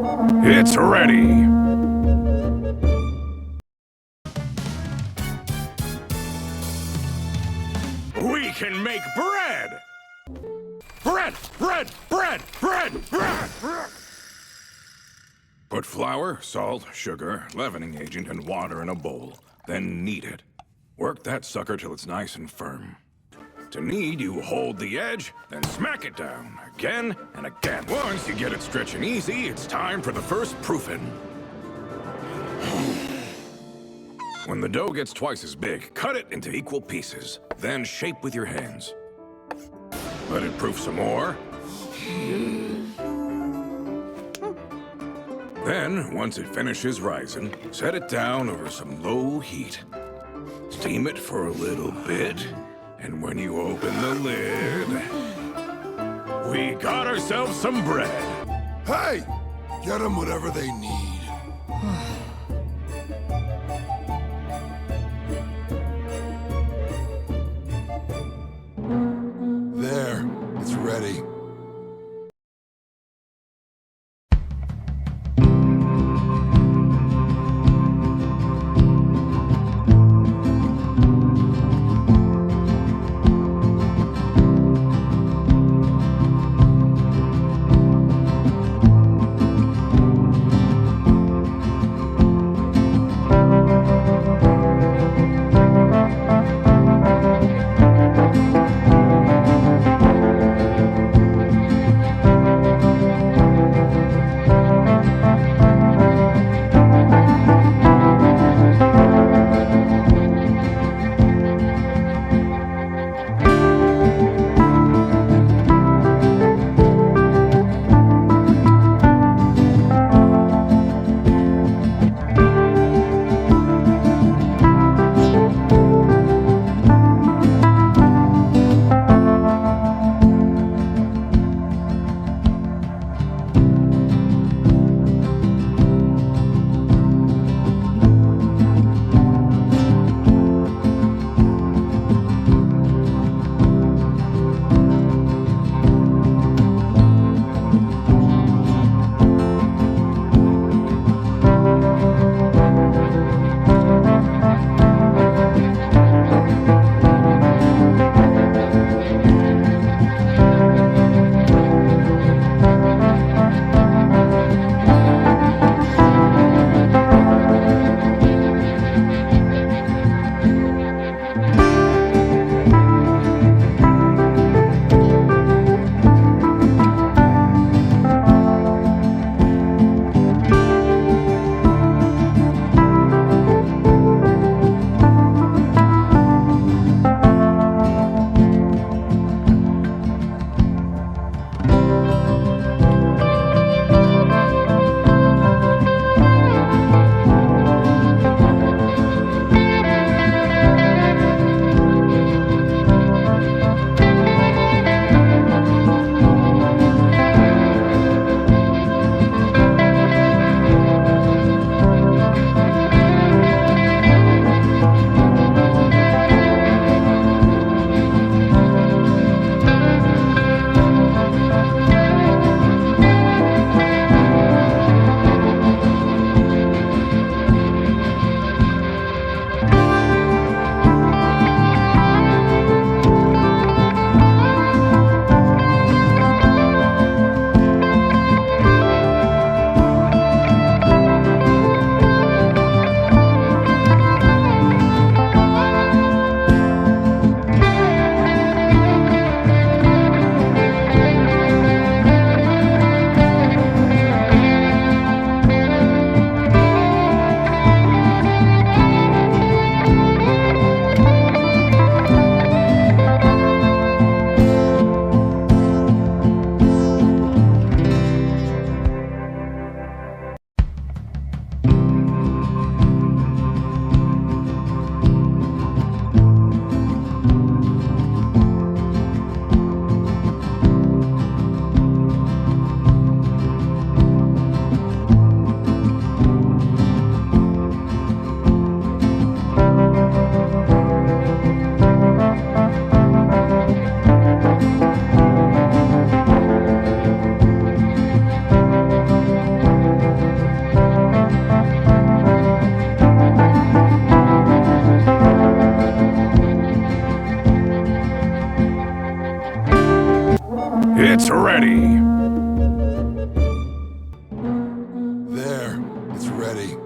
It's ready! We can make bread! Bread! Bread! Bread! Bread! Bread! Bread! Put flour, salt, sugar, leavening agent, and water in a bowl. Then knead it. Work that sucker till it's nice and firm. To knead, you hold the edge, then smack it down, again and again. Once you get it stretching easy, it's time for the first proofing. When the dough gets twice as big, cut it into equal pieces. Then shape with your hands. Let it proof some more. Then, once it finishes rising, set it down over some low heat. Steam it for a little bit, and when you open the lid, we got ourselves some bread. Hey! Get them whatever they need. There, it's ready. It's ready. There, it's ready.